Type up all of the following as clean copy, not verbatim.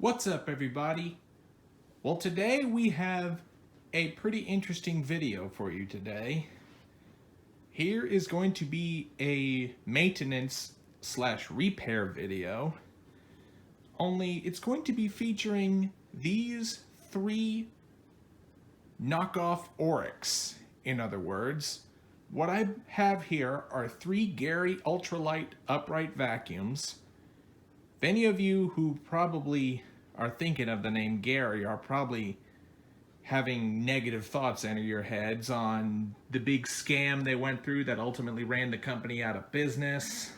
What's up, everybody? Well, today we have a pretty interesting video for you today. Here is going to be a maintenance / repair video, only it's going to be featuring these three knockoff Orecks. In other words, what I have here are three Garry Ultralight Upright vacuums. If any of you who probably are thinking of the name Garry are probably having negative thoughts enter your heads on the big scam they went through that ultimately ran the company out of business,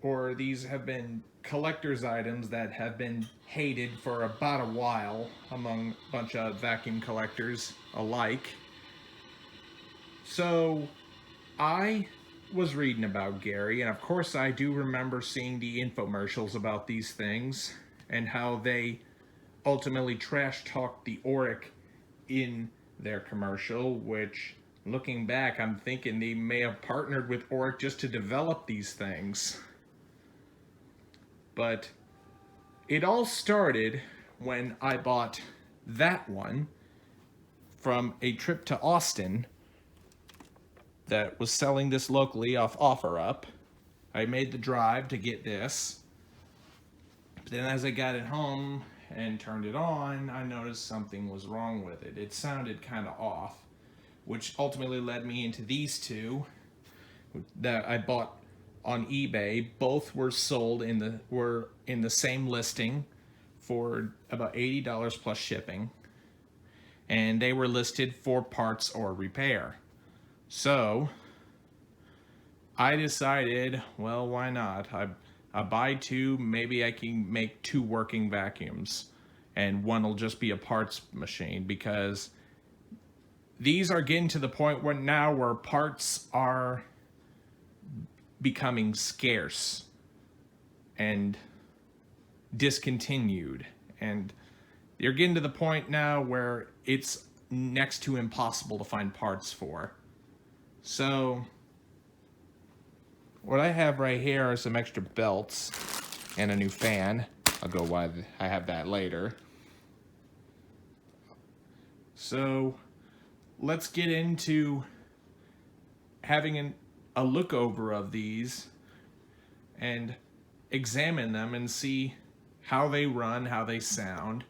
or these have been collector's items that have been hated for about a while among a bunch of vacuum collectors alike. So I was reading about Garry, and of course I do remember seeing the infomercials about these things and how they ultimately trash talked the Oreck in their commercial, which, looking back, I'm thinking they may have partnered with Oreck just to develop these things. But it all started when I bought that one from a trip to Austin that was selling this locally off OfferUp. I made the drive to get this. But then as I got it home and turned it on, I noticed something was wrong with it. It sounded kind of off, which ultimately led me into these two that I bought on eBay. Both were sold in the same listing for about $80 plus shipping, and they were listed for parts or repair. So I decided, well, why not? I buy two, maybe I can make two working vacuums, and one will just be a parts machine, because these are getting to the point where parts are becoming scarce and discontinued, and you're getting to the point now where it's next to impossible to find parts for. So what I have right here are some extra belts and a new fan. I'll go why I have that later. So let's get into having a look over of these and examine them and see how they run, how they sound,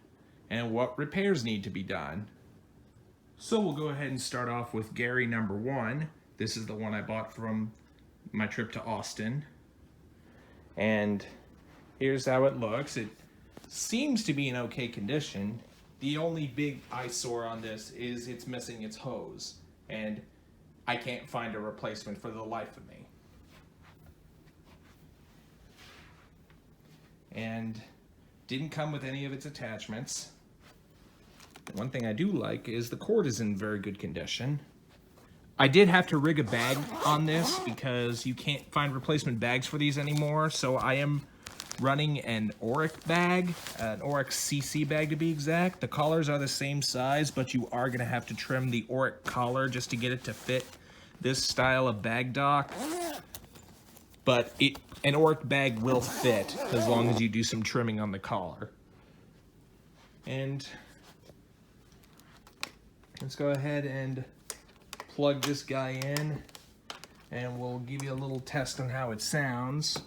and what repairs need to be done. So we'll go ahead and start off with Garry number 1. This is the one I bought from my trip to Austin. And here's how it looks. It seems to be in okay condition. The only big eyesore on this is it's missing its hose, and I can't find a replacement for the life of me. And didn't come with any of its attachments. One thing I do like is the cord is in very good condition. I did have to rig a bag on this because you can't find replacement bags for these anymore, so I am running an Oreck bag, an Oreck CC bag to be exact. The collars are the same size, but you are going to have to trim the Oreck collar just to get it to fit this style of bag dock. But an Oreck bag will fit as long as you do some trimming on the collar. And let's go ahead and plug this guy in, and we'll give you a little test on how it sounds.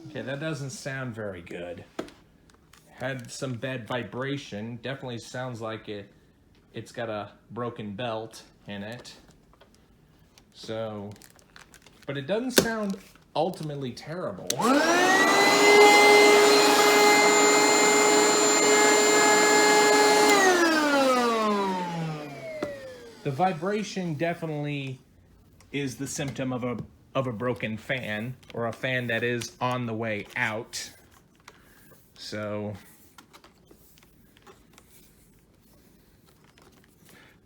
Okay, that doesn't sound very good. Had some bad vibration. Definitely sounds like it's got a broken belt in it. So, but it doesn't sound ultimately terrible. The vibration definitely is the symptom of a broken fan, or a fan that is on the way out. So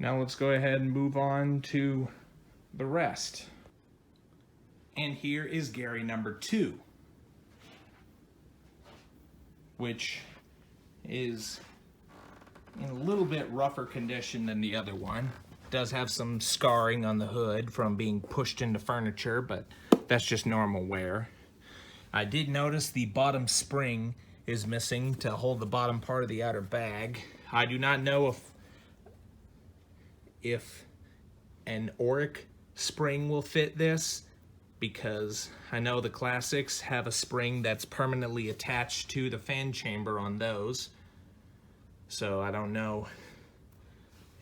now let's go ahead and move on to the rest. And here is Garry number 2. which is in a little bit rougher condition than the other one. Does have some scarring on the hood from being pushed into furniture, but that's just normal wear. I did notice the bottom spring is missing to hold the bottom part of the outer bag. I do not know if an Oreck spring will fit this, because I know the classics have a spring that's permanently attached to the fan chamber on those. So I don't know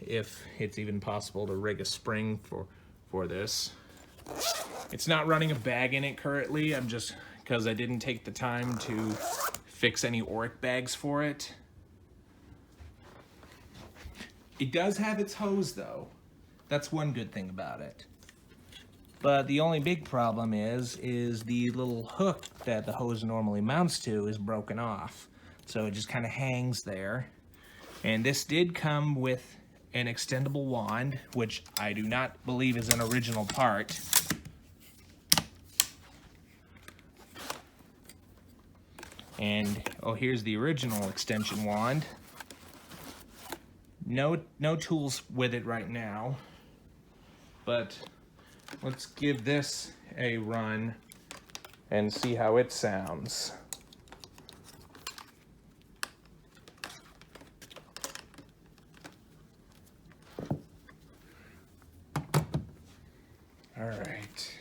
if it's even possible to rig a spring for this. It's not running a bag in it currently. I'm just, because I didn't take the time to fix any Oreck bags for it. It does have its hose though. That's one good thing about it. But the only big problem is the little hook that the hose normally mounts to is broken off. So it just kind of hangs there. And this did come with an extendable wand, which I do not believe is an original part. And, oh, here's the original extension wand. No tools with it right now, but let's give this a run and see how it sounds. All right.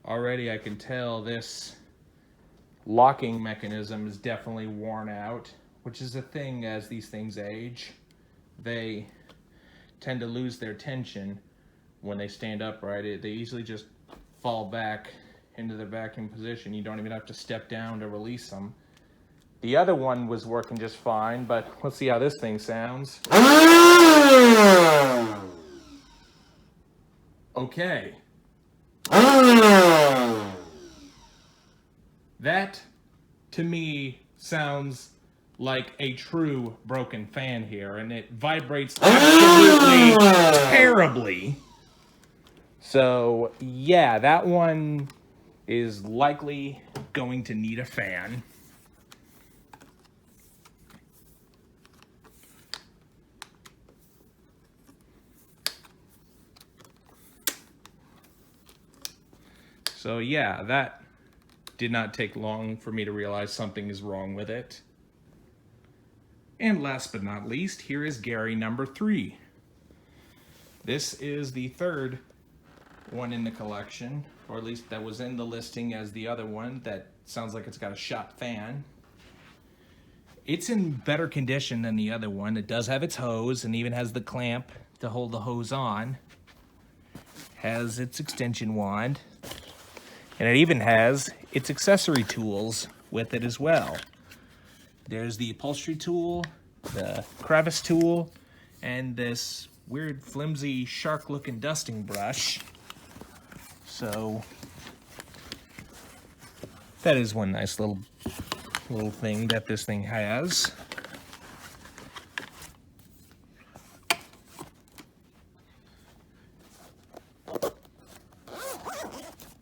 Already I can tell this locking mechanism is definitely worn out, which is a thing as these things age. They tend to lose their tension when they stand upright. They easily just fall back into their vacuum position. You don't even have to step down to release them. The other one was working just fine, but let's see how this thing sounds. Okay. That, to me, sounds like a true broken fan here, and it vibrates absolutely terribly. So, yeah, that one is likely going to need a fan. So yeah, that did not take long for me to realize something is wrong with it. And last but not least, here is Garry number 3. This is the third one in the collection, or at least that was in the listing as the other one that sounds like it's got a shot fan. It's in better condition than the other one. It does have its hose and even has the clamp to hold the hose on. Has its extension wand. And it even has its accessory tools with it as well. There's the upholstery tool, the crevice tool, and this weird flimsy shark-looking dusting brush. So that is one nice little thing that this thing has.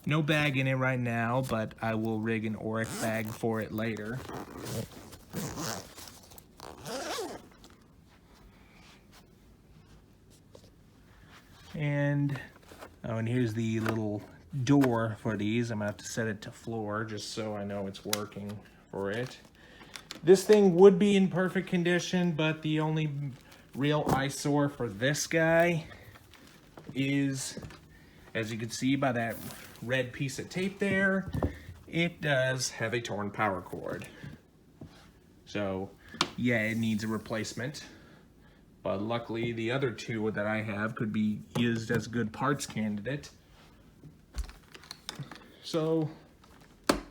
No bag in it right now, but I will rig an Oreck bag for it later. And here's the little door for these. I'm gonna have to set it to floor just so I know it's working for it. This thing would be in perfect condition, but the only real eyesore for this guy is, as you can see by that red piece of tape there, it does have a torn power cord. So yeah, it needs a replacement. But luckily the other two that I have could be used as a good parts candidate. So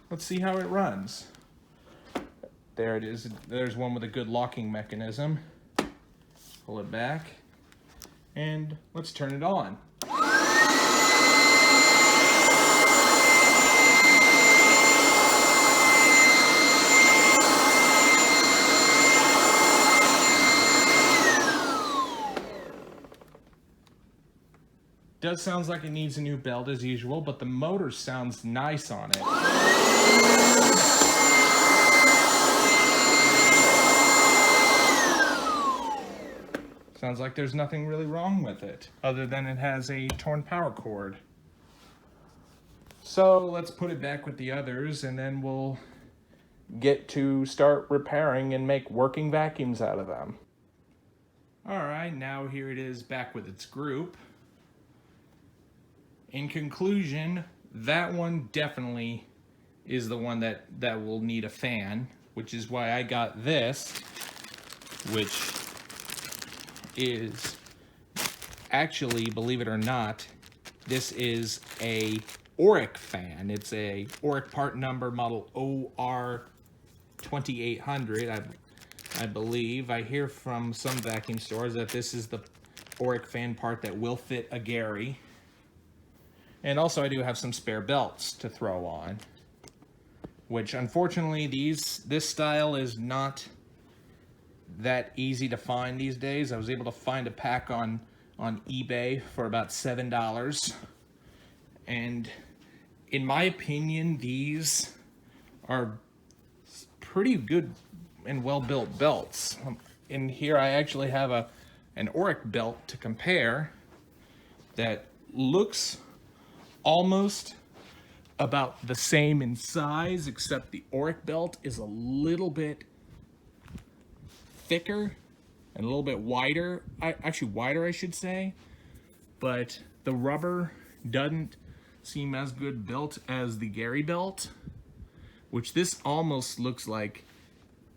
let's see how it runs. There it is. There's one with a good locking mechanism. Pull it back and let's turn it on. does sound like it needs a new belt as usual, but the motor sounds nice on it. Sounds like there's nothing really wrong with it, other than it has a torn power cord. So let's put it back with the others, and then we'll get to start repairing and make working vacuums out of them. Alright, now here it is back with its group. In conclusion, that one definitely is the one that will need a fan, which is why I got this, which is actually, believe it or not, this is a Oreck fan. It's a Oreck part number model OR2800, I believe. I hear from some vacuum stores that this is the Oreck fan part that will fit a Garry. And also I do have some spare belts to throw on, which unfortunately this style is not that easy to find these days. I was able to find a pack on eBay for about $7. And in my opinion, these are pretty good and well-built belts. In here I actually have an Oreck belt to compare that looks almost about the same in size, except the Oreck belt is a little bit thicker and a little bit wider. Actually wider, I should say. But the rubber doesn't seem as good built as the Garry belt, which this almost looks like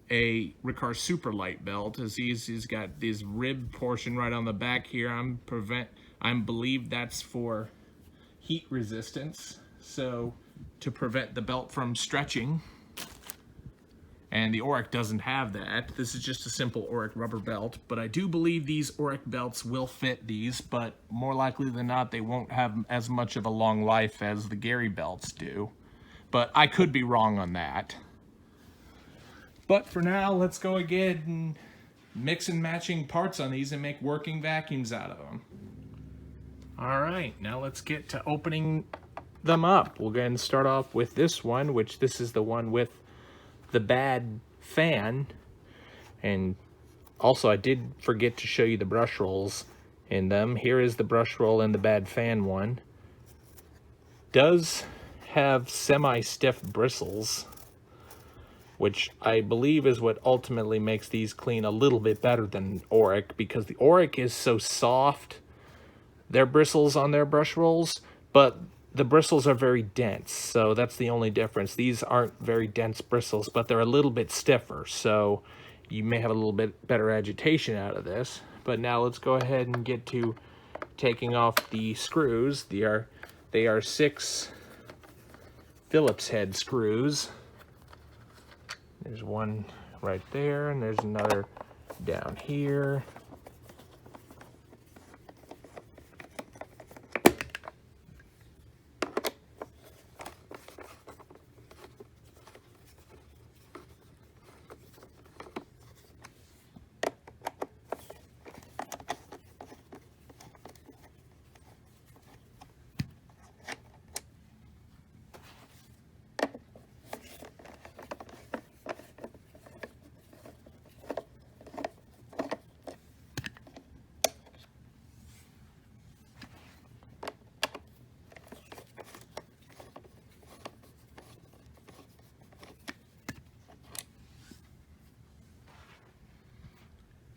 a Riccar Superlight belt, as he's got this rib portion right on the back here. I believe that's for heat resistance, so to prevent the belt from stretching. And the Oreck doesn't have that. This is just a simple Oreck rubber belt, but I do believe these Oreck belts will fit these, but more likely than not, they won't have as much of a long life as the Garry belts do. But I could be wrong on that. But for now, let's go again and mix and matching parts on these and make working vacuums out of them. All right, now let's get to opening them up. We'll go ahead and start off with this one, which this is the one with the bad fan. And also I did forget to show you the brush rolls in them. Here is the brush roll in the bad fan one. Does have semi-stiff bristles, which I believe is what ultimately makes these clean a little bit better than Oreck, because the Oreck is so soft, their bristles on their brush rolls, but the bristles are very dense, so that's the only difference. These aren't very dense bristles, but they're a little bit stiffer, so you may have a little bit better agitation out of this. But now let's go ahead and get to taking off the screws. They are 6 Phillips head screws. There's one right there, and there's another down here.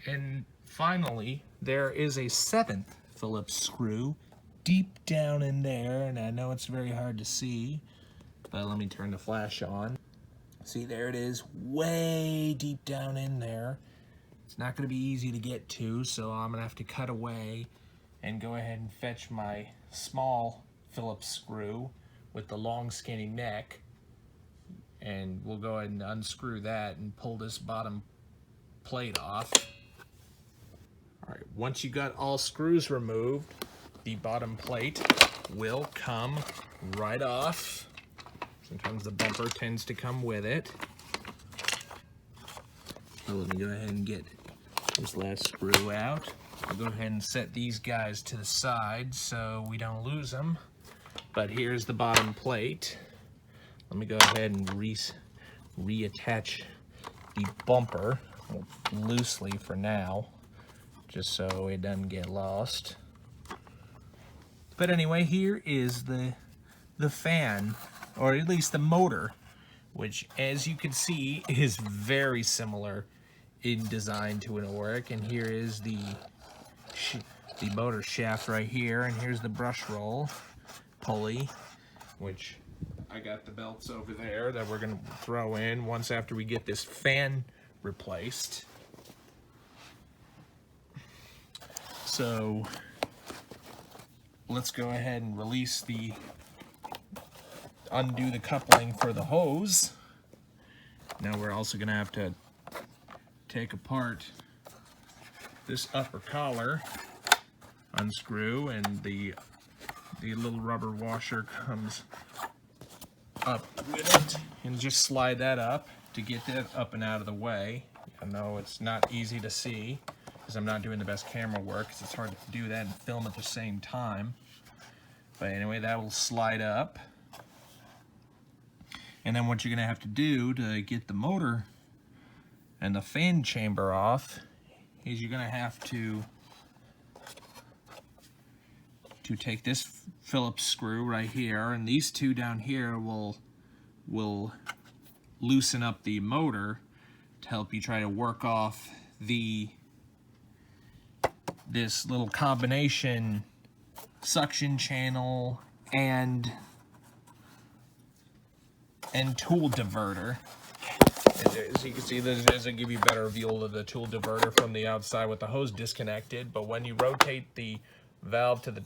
And finally, there is a 7th Phillips screw deep down in there, and I know it's very hard to see, but let me turn the flash on. See, there it is, way deep down in there. It's not going to be easy to get to, so I'm going to have to cut away and go ahead and fetch my small Phillips screw with the long skinny neck, and we'll go ahead and unscrew that and pull this bottom plate off. Alright, once you got all screws removed, the bottom plate will come right off. Sometimes the bumper tends to come with it. So let me go ahead and get this last screw out. I'll go ahead and set these guys to the side so we don't lose them. But here's the bottom plate. Let me go ahead and reattach the bumper loosely for now, just so it doesn't get lost. But anyway, here is the fan, or at least the motor, which, as you can see, is very similar in design to an Oreck. And here is the motor shaft right here, and here's the brush roll pulley, which I got the belts over there that we're going to throw in once after we get this fan replaced. So let's go ahead and undo the coupling for the hose. Now we're also going to have to take apart this upper collar, unscrew, and the little rubber washer comes up with it, and just slide that up to get that up and out of the way. I know it's not easy to see because I'm not doing the best camera work, because it's hard to do that and film at the same time. But anyway, that will slide up. And then what you're going to have to do to get the motor and the fan chamber off is you're going to have to take this Phillips screw right here, and these two down here will loosen up the motor to help you try to work off this little combination suction channel and tool diverter. As you can see, this doesn't give you a better view of the tool diverter from the outside with the hose disconnected, but when you rotate the valve to the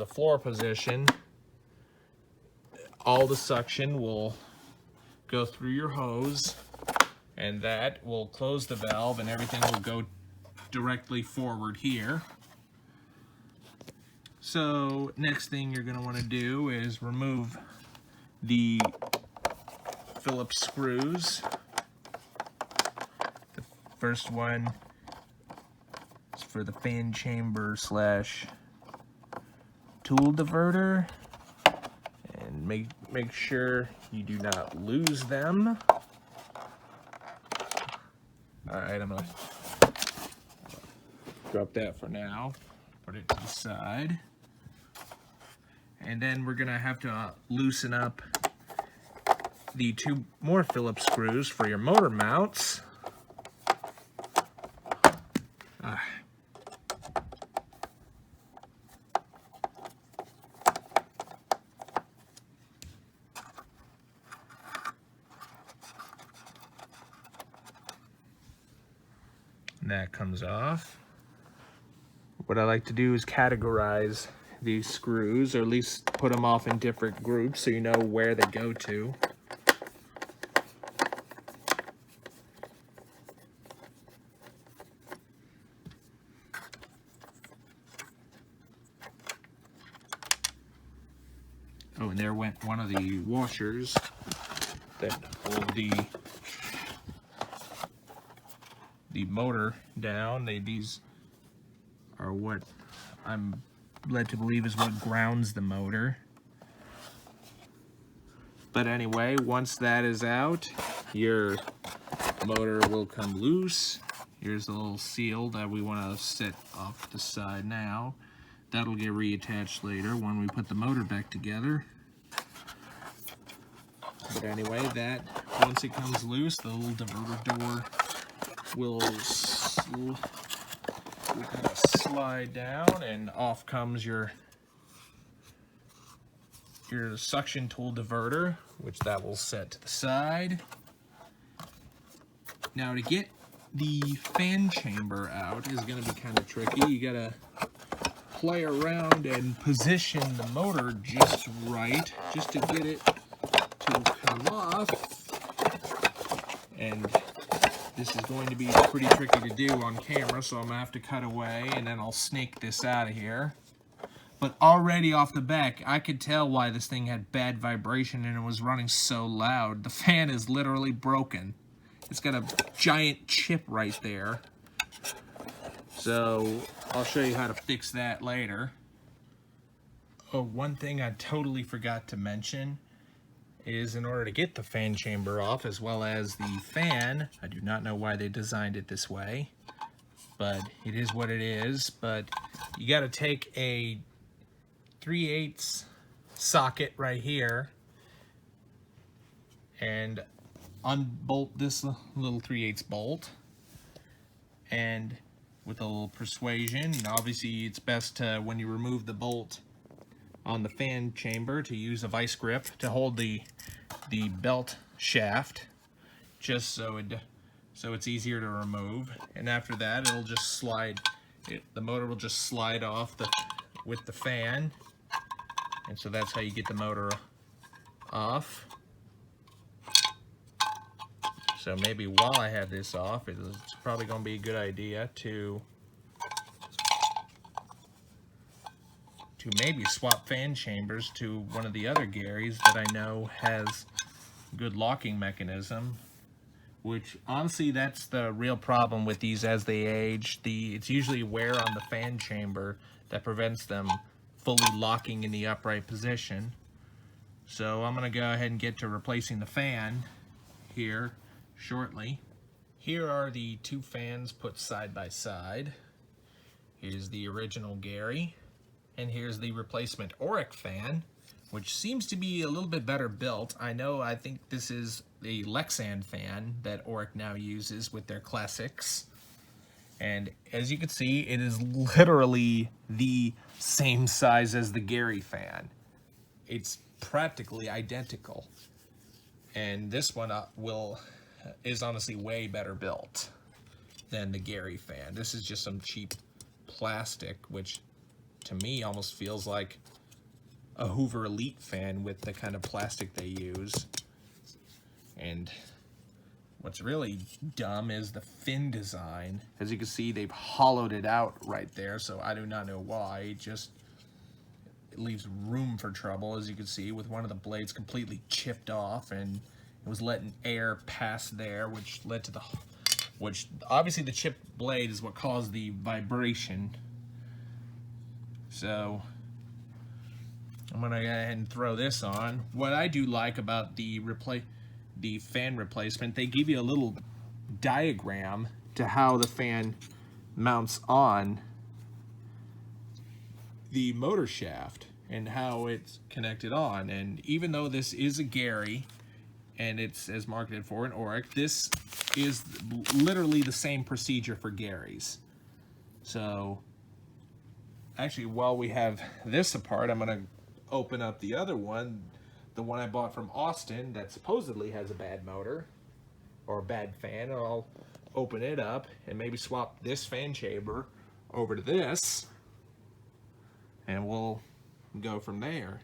floor position, all the suction will go through your hose, and that will close the valve, and everything will go directly forward here. So next thing you're going to want to do is remove the Phillips screws. The first one is for the fan chamber slash tool diverter, and make sure you do not lose them. Alright, I'm gonna drop that for now, put it to the side, and then we're gonna have to loosen up the two more Phillips screws for your motor mounts. That comes off. What I like to do is categorize these screws, or at least put them off in different groups so you know where they go to. Oh, and there went one of the washers that hold the motor down. These are what I'm led to believe is what grounds the motor. But anyway, once that is out, your motor will come loose. Here's the little seal that we want to set off the side now. That'll get reattached later when we put the motor back together. But anyway, that, once it comes loose, the little diverter door will kind of slide down, and off comes your suction tool diverter, which that will set to the side. Now, to get the fan chamber out is going to be kind of tricky. You got to play around and position the motor just right, just to get it to come off. And this is going to be pretty tricky to do on camera, so I'm going to have to cut away, and then I'll snake this out of here. But already off the back, I could tell why this thing had bad vibration and it was running so loud. The fan is literally broken. It's got a giant chip right there. So I'll show you how to fix that later. Oh, one thing I totally forgot to mention is in order to get the fan chamber off as well as the fan, I do not know why they designed it this way, but it is what it is. But you got to take a 3/8 socket right here and unbolt this little 3/8 bolt, and with a little persuasion, obviously it's best to, when you remove the bolt on the fan chamber, to use a vice grip to hold the belt shaft, just so it's easier to remove. And after that, it'll just slide. The motor will just slide off with the fan, and so that's how you get the motor off. So maybe while I have this off, it's probably going to be a good idea to maybe swap fan chambers to one of the other Garys that I know has good locking mechanism, which honestly, that's the real problem with these as they age. It's usually wear on the fan chamber that prevents them fully locking in the upright position. So I'm going to go ahead and get to replacing the fan here shortly. Here are the two fans put side by side. Here's the original Garry, and here's the replacement Oreck fan, which seems to be a little bit better built. I think this is the Lexan fan that Oreck now uses with their classics. And as you can see, it is literally the same size as the Garry fan. It's practically identical. And this one is honestly way better built than the Garry fan. This is just some cheap plastic, which to me almost feels like a Hoover Elite fan with the kind of plastic they use. And what's really dumb is the fin design. As you can see, they've hollowed it out right there, so I do not know why. It leaves room for trouble, as you can see, with one of the blades completely chipped off, and it was letting air pass there, which led to which obviously the chipped blade is what caused the vibration. So I'm gonna go ahead and throw this on. What I do like about the fan replacement, they give you a little diagram to how the fan mounts on the motor shaft and how it's connected on. And even though this is a Garry and it's as marketed for an Oreck, this is literally the same procedure for Garys. So actually, while we have this apart, I'm gonna open up the other one, the one I bought from Austin that supposedly has a bad motor or a bad fan. And I'll open it up and maybe swap this fan chamber over to this, and we'll go from there.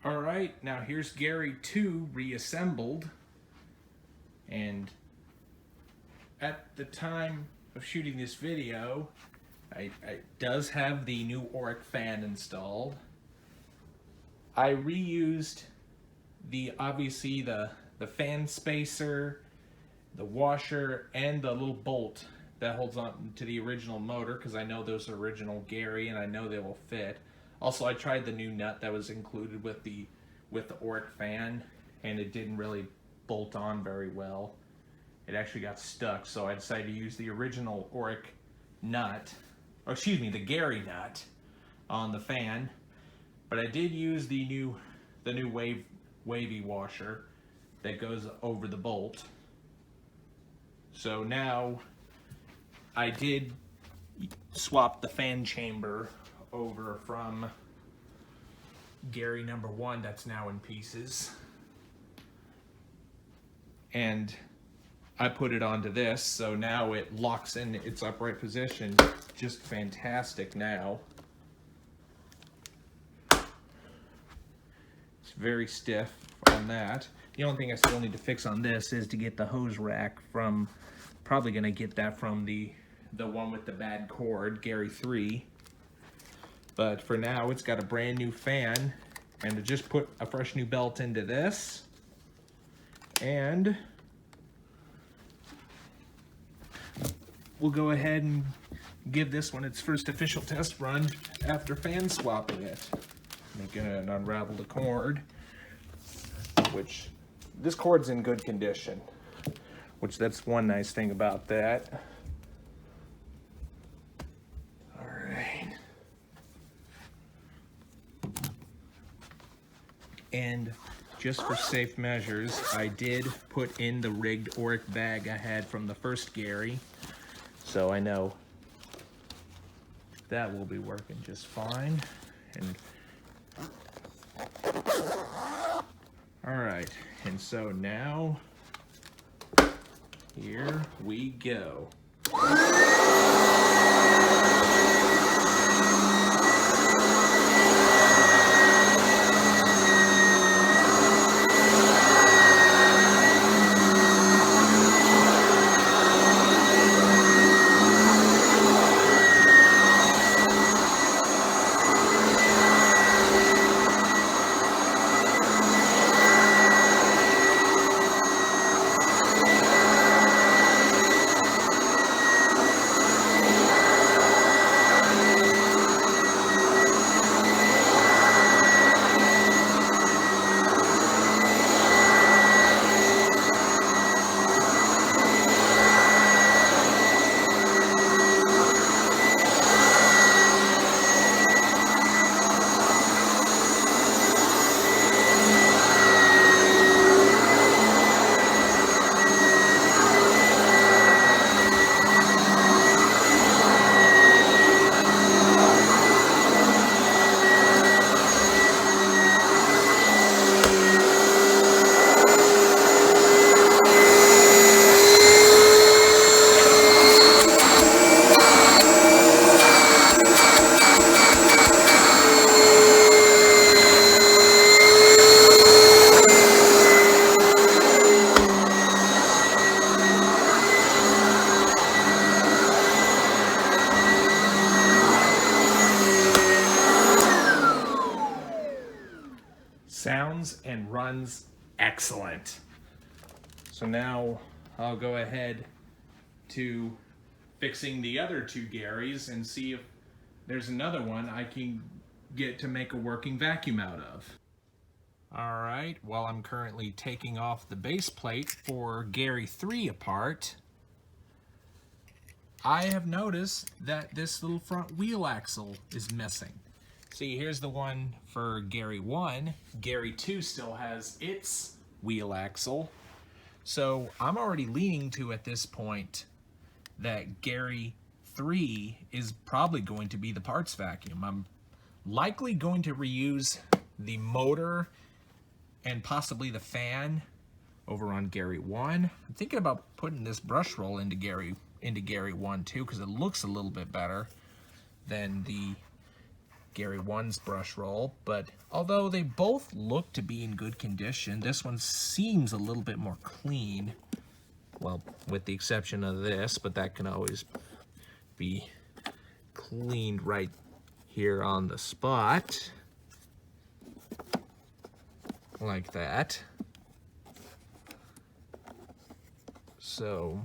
All right, now here's Garry 2 reassembled, and at the time of shooting this video, it does have the new Oreck fan installed. I reused obviously the fan spacer, the washer, and the little bolt that holds on to the original motor, because I know those are original Garry and I know they will fit. Also, I tried the new nut that was included with the Oreck fan, and it didn't really bolt on very well. It actually got stuck, so I decided to use the original Oreck nut, or excuse me, the Garry nut on the fan. But I did use the new wavy washer that goes over the bolt. So now I did swap the fan chamber over from Garry number 1 that's now in pieces, and I put it onto this, so now it locks in its upright position just fantastic now. It's very stiff on that. The only thing I still need to fix on this is to get the hose rack from, probably gonna get that from the one with the bad cord, Garry 3. But for now, it's got a brand new fan, and to just put a fresh new belt into this, and we'll go ahead and give this one its first official test run after fan swapping it. I'm gonna unravel the cord, which this cord's in good condition, which that's one nice thing about that. All right. And just for safe measures, I did put in the rigged Oreck bag I had from the first Garry, so I know that will be working just fine. And all right, and so now here we go. Sounds and runs excellent. So now I'll go ahead to fixing the other two Garys and see if there's another one I can get to make a working vacuum out of. All right, well, I'm currently taking off the base plate for Garry 3 apart. I have noticed that this little front wheel axle is missing. See, here's the one for Garry 1. Garry 2 still has its wheel axle. So I'm already leaning to, at this point, that Garry 3 is probably going to be the parts vacuum. I'm likely going to reuse the motor and possibly the fan over on Garry 1. I'm thinking about putting this brush roll into Garry 1 too, because it looks a little bit better than the Garry 1's brush roll. But although they both look to be in good condition, this one seems a little bit more clean. Well, with the exception of this, but that can always be cleaned right here on the spot. Like that. So,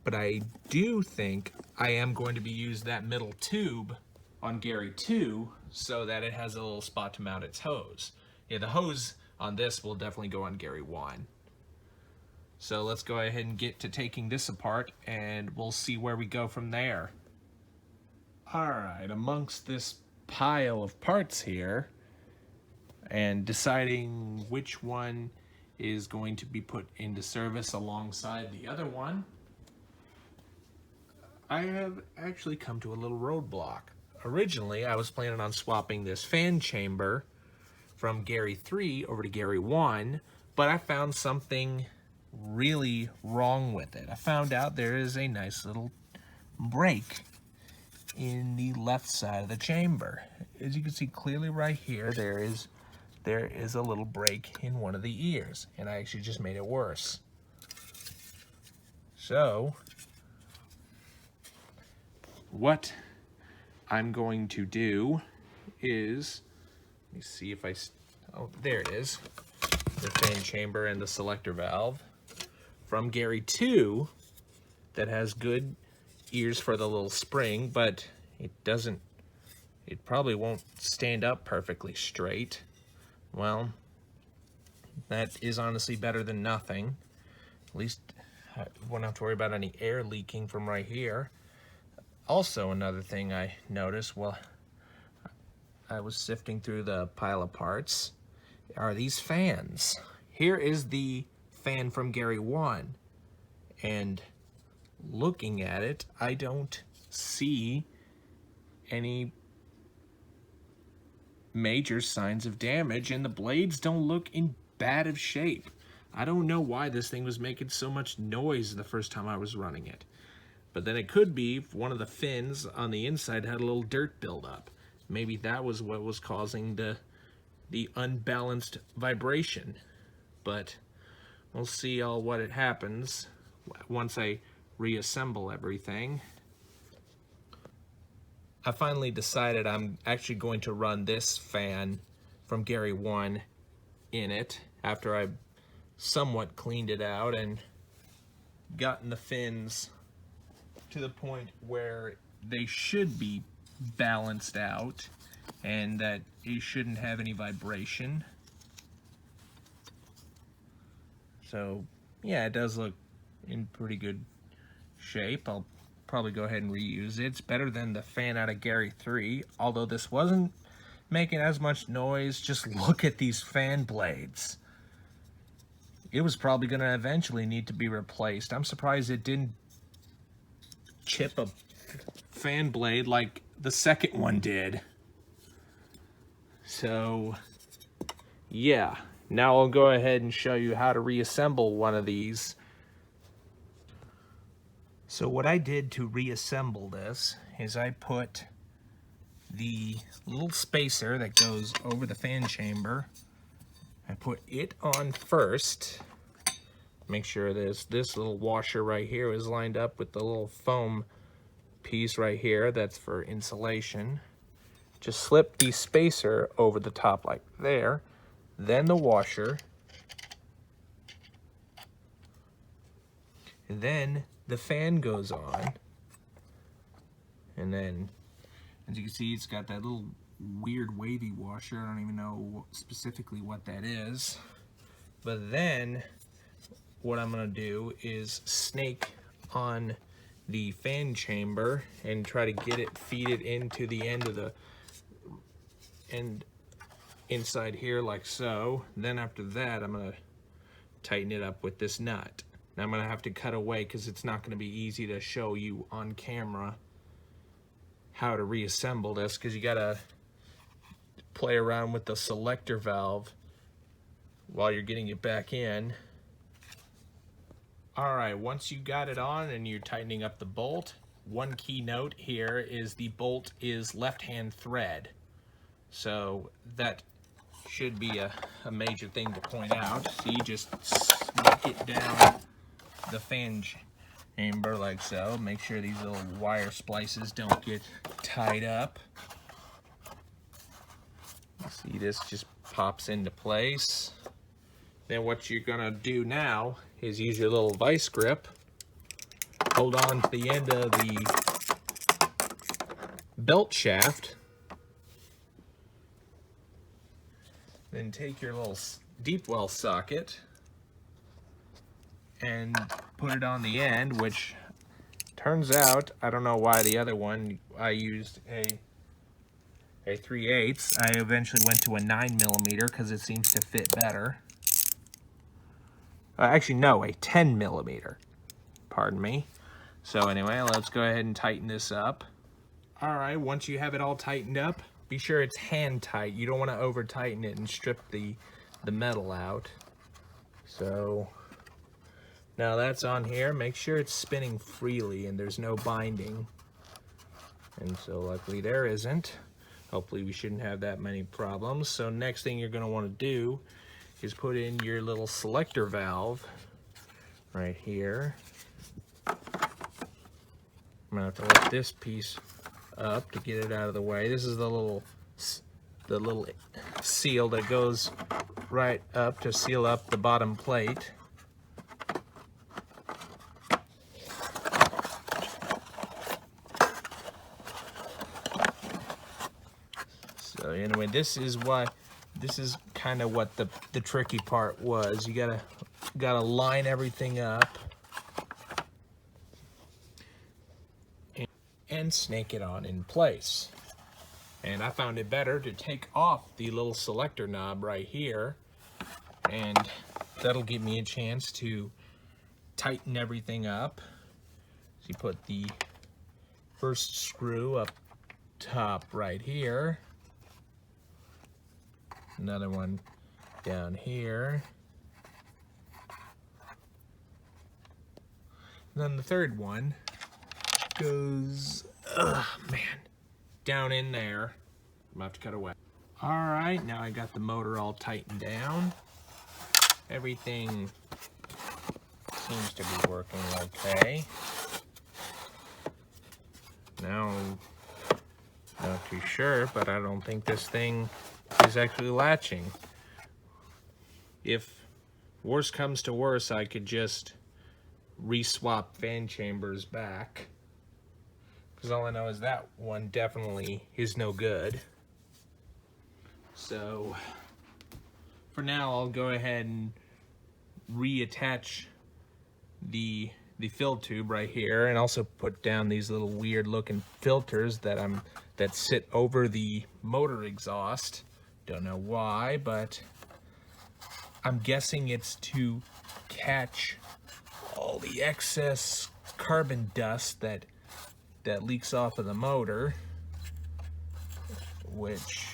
but I do think I am going to be using that middle tube on Garry 2 so that it has a little spot to mount its hose. Yeah, the hose on this will definitely go on Garry 1. So let's go ahead and get to taking this apart and we'll see where we go from there. Alright, amongst this pile of parts here and deciding which one is going to be put into service alongside the other one, I have actually come to a little roadblock. Originally, I was planning on swapping this fan chamber from Garry 3 over to Garry 1, but I found something really wrong with it. I found out there is a nice little break in the left side of the chamber. As you can see clearly right here, there is a little break in one of the ears, and I actually just made it worse. So what I'm going to do is, let me see if oh, there it is, the fan chamber and the selector valve from Garry 2 that has good ears for the little spring, but it probably won't stand up perfectly straight. Well, that is honestly better than nothing. At least I won't have to worry about any air leaking from right here. Also, another thing I noticed while I was sifting through the pile of parts are these fans. Here is the fan from Garry 1, and looking at it, I don't see any major signs of damage, and the blades don't look in bad of shape. I don't know why this thing was making so much noise the first time I was running it. But then it could be one of the fins on the inside had a little dirt buildup. Maybe that was what was causing the unbalanced vibration. But we'll see what it happens once I reassemble everything. I finally decided I'm actually going to run this fan from Garry 1 in it after I somewhat cleaned it out and gotten the fins to the point where they should be balanced out and that it shouldn't have any vibration. So yeah, it does look in pretty good shape. I'll probably go ahead and reuse it. It's better than the fan out of Garry 3, although this wasn't making as much noise. Just look at these fan blades. It was probably going to eventually need to be replaced. I'm surprised it didn't chip a fan blade like the second one did. So yeah, now I'll go ahead and show you how to reassemble one of these. So what I did to reassemble this is I put the little spacer that goes over the fan chamber, I put it on first. Make sure this little washer right here is lined up with the little foam piece right here that's for insulation. Just slip the spacer over the top like there, then the washer, and then the fan goes on, and then as you can see, it's got that little weird wavy washer. I don't even know specifically what that is. But then what I'm going to do is snake on the fan chamber and try to get it, feed it into the end of the end inside here like so. Then after that, I'm going to tighten it up with this nut. Now I'm going to have to cut away because it's not going to be easy to show you on camera how to reassemble this, because you got to play around with the selector valve while you're getting it back in. Alright, once you got it on and you're tightening up the bolt, one key note here is the bolt is left-hand thread. So that should be a major thing to point out. So you just sneak it down the fan chamber like so. Make sure these little wire splices don't get tied up. See, this just pops into place. Then what you're gonna do now is use your little vice grip, hold on to the end of the belt shaft, then take your little deep well socket and put it on the end, which turns out, I don't know why the other one I used a 3/8. I eventually went to a 9mm because it seems to fit better. Actually, no, a 10mm. Pardon me. So anyway, let's go ahead and tighten this up. Alright, once you have it all tightened up, be sure it's hand tight. You don't want to over tighten it and strip the metal out. So now that's on here. Make sure it's spinning freely and there's no binding. And so luckily there isn't. Hopefully we shouldn't have that many problems. So next thing you're going to want to do is put in your little selector valve right here. I'm going to have to lift this piece up to get it out of the way. This is the little seal that goes right up to seal up the bottom plate. anyway, this is kind of what the tricky part was. You gotta line everything up and snake it on in place. And I found it better to take off the little selector knob right here, and that'll give me a chance to tighten everything up. So you put the first screw up top right here, another one down here, and then the third one goes, down in there. I'm about to cut away. All right, now I got the motor all tightened down. Everything seems to be working okay. Now, not too sure, but I don't think this thing is actually latching. If worse comes to worse, I could just re-swap fan chambers back, because all I know is that one definitely is no good. So for now, I'll go ahead and reattach the fill tube right here, and also put down these little weird looking filters that sit over the motor exhaust. Don't know why, but I'm guessing it's to catch all the excess carbon dust that leaks off of the motor, which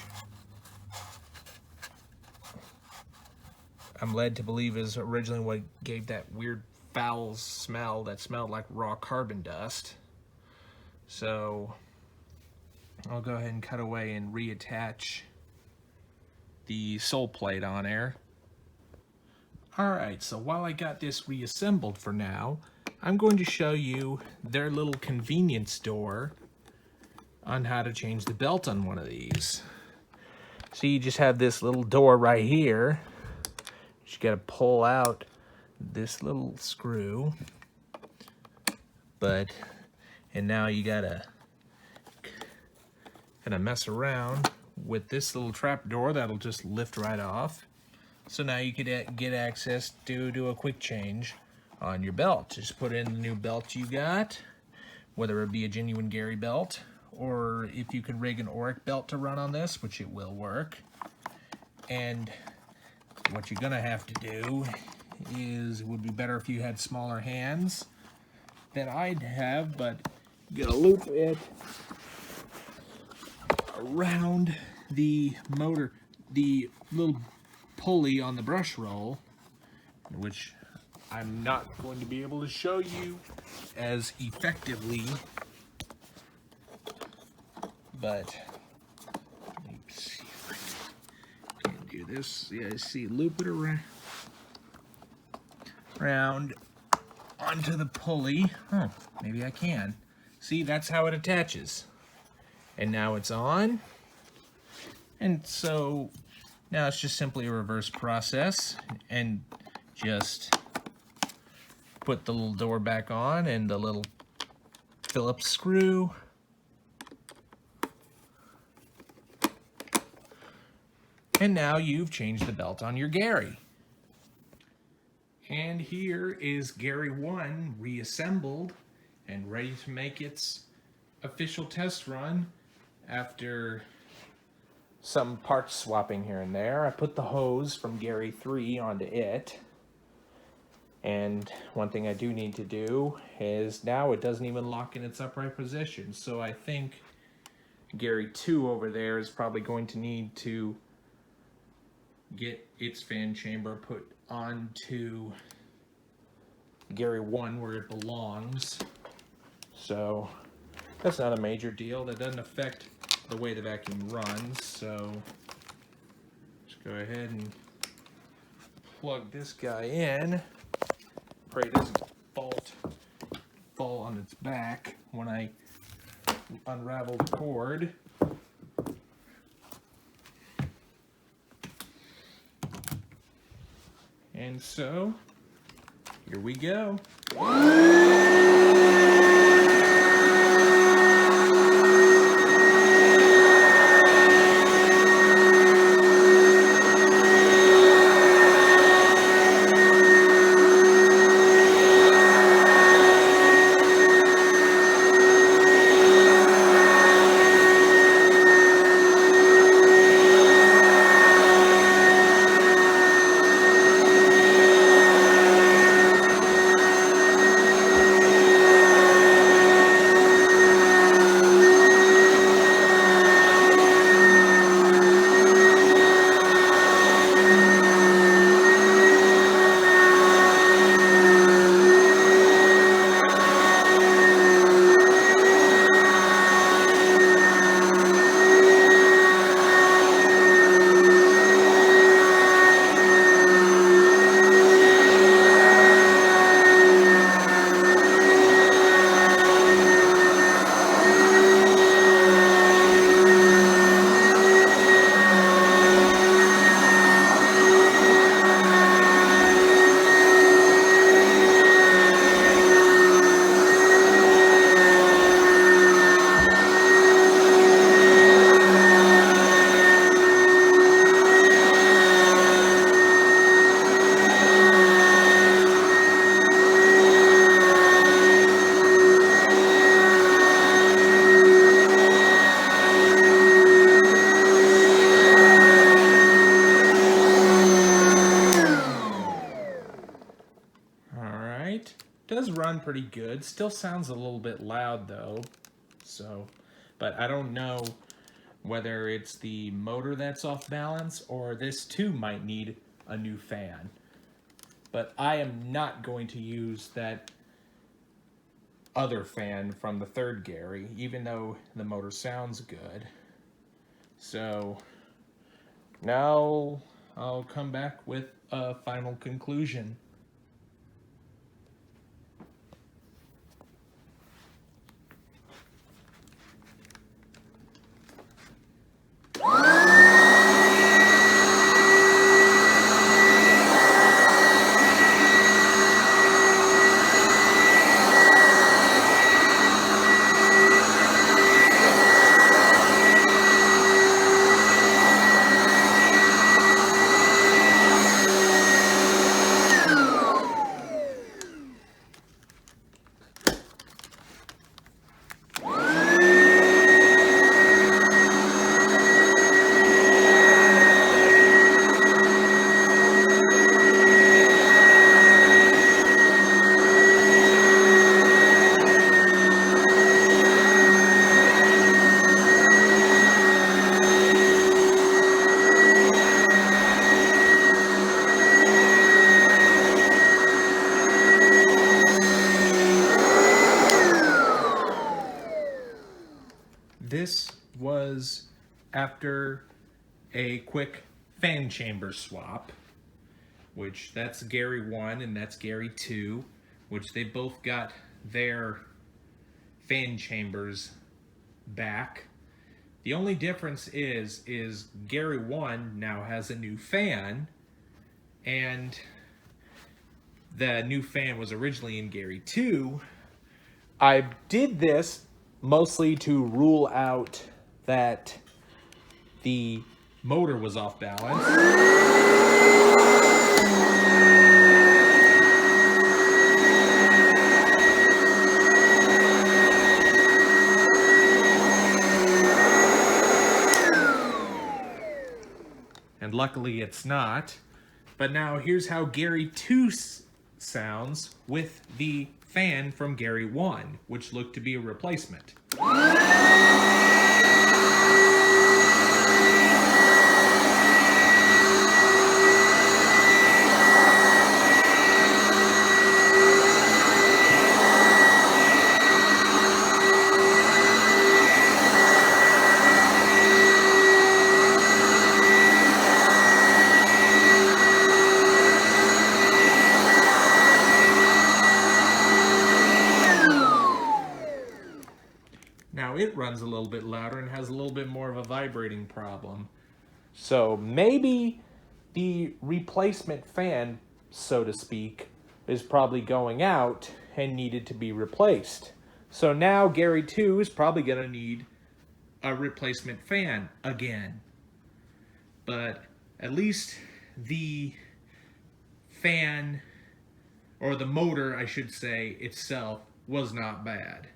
I'm led to believe is originally what gave that weird foul smell that smelled like raw carbon dust. So I'll go ahead and cut away and reattach the sole plate on there. Alright, so while I got this reassembled for now, I'm going to show you their little convenience store on how to change the belt on one of these. So you just have this little door right here. You got to pull out this little screw, and now you gotta kind of mess around with this little trap door that'll just lift right off. So now you could get access to do a quick change on your belt. Just put in the new belt you got, whether it be a genuine Garry belt, or if you can rig an Oreck belt to run on this, which it will work. And what you're gonna have to do is, it would be better if you had smaller hands than I'd have, but you gotta loop it around the motor, the little pulley on the brush roll, which I'm not going to be able to show you as effectively, but let's see if I can do this. Yeah, see, loop it around onto the pulley. Oh, maybe I can. See, that's how it attaches. And now it's on. And so now it's just simply a reverse process, and just put the little door back on and the little Phillips screw. And now you've changed the belt on your Garry. And here is Garry 1 reassembled and ready to make its official test run after some parts swapping here and there. I put the hose from Garry 3 onto it. And one thing I do need to do is, now it doesn't even lock in its upright position. So I think Garry 2 over there is probably going to need to get its fan chamber put onto Garry 1 where it belongs. So that's not a major deal. That doesn't affect the way the vacuum runs. So just go ahead and plug this guy in. Pray it doesn't fall on its back when I unravel the cord. And so, here we go. does run pretty good. Still sounds a little bit loud though. So, but I don't know whether it's the motor that's off balance or this too might need a new fan. But I am not going to use that other fan from the third Garry, even though the motor sounds good. So now I'll come back with a final conclusion. This was after a quick fan chamber swap, which that's Garry 1 and that's Garry 2, which they both got their fan chambers back. The only difference is Garry 1 now has a new fan, and the new fan was originally in Garry 2. I did this mostly to rule out that the motor was off balance. And luckily it's not. But now here's how Garry 2 sounds with the fan from Garry 1, which looked to be a replacement. Now it runs a little bit louder and has a little bit more of a vibrating problem. So maybe the replacement fan, so to speak, is probably going out and needed to be replaced. So now Garry 2 is probably going to need a replacement fan again. But at least the fan, or the motor, I should say, itself was not bad.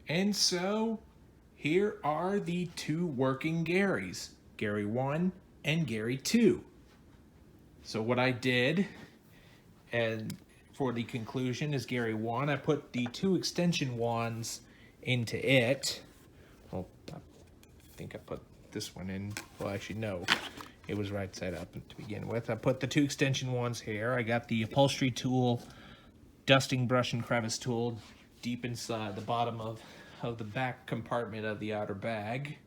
And so, here are the two working Garrys, Garry 1 and Garry 2. So what I did, and for the conclusion, is Garry 1. I put the two extension wands into it. Well, I think I put this one in. Well, actually, no. It was right side up to begin with. I put the two extension wands here. I got the upholstery tool, dusting brush, and crevice tool deep inside the bottom of the back compartment of the outer bag.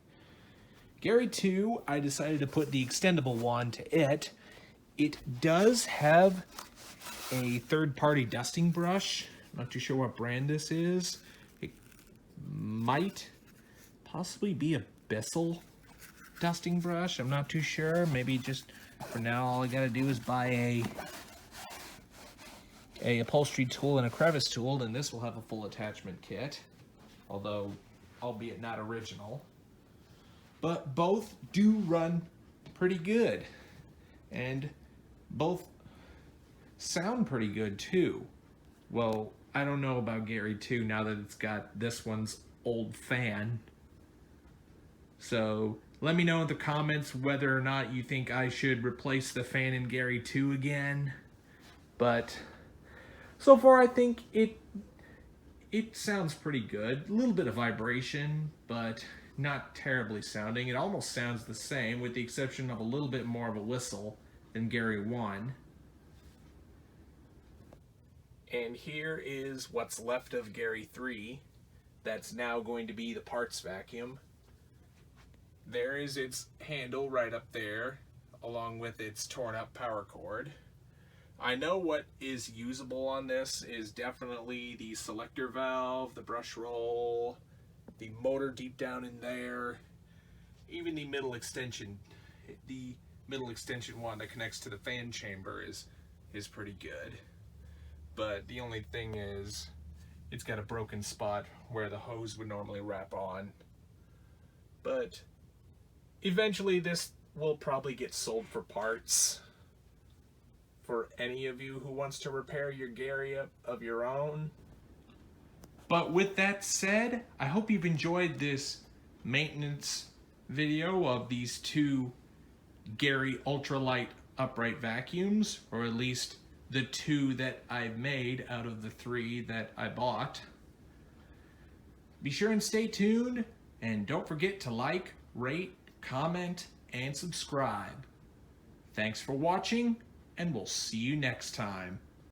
Garry 2, I decided to put the extendable wand to it. It does have a third-party dusting brush. I'm not too sure what brand this is. It might possibly be a Bissell dusting brush. I'm not too sure. Maybe just for now all I gotta do is buy a upholstery tool and a crevice tool, and this will have a full attachment kit, although albeit not original. But both do run pretty good, and both sound pretty good too. Well, I don't know about Garry 2 now that it's got this one's old fan. So let me know in the comments whether or not you think I should replace the fan in Garry 2 again. But so far I think it sounds pretty good. A little bit of vibration, but not terribly sounding. It almost sounds the same with the exception of a little bit more of a whistle than Garry 1. And here is what's left of Garry 3. That's now going to be the parts vacuum. There is its handle right up there, along with its torn up power cord. I know what is usable on this is definitely the selector valve, the brush roll, the motor deep down in there, even the middle extension. The middle extension one that connects to the fan chamber is pretty good. But the only thing is, it's got a broken spot where the hose would normally wrap on. But eventually this will probably get sold for parts for any of you who wants to repair your Garry of your own. But with that said, I hope you've enjoyed this maintenance video of these two Garry Ultralight Upright vacuums, or at least the two that I've made out of the 3 that I bought. Be sure and stay tuned, and don't forget to like, rate, comment, and subscribe. Thanks for watching, and we'll see you next time.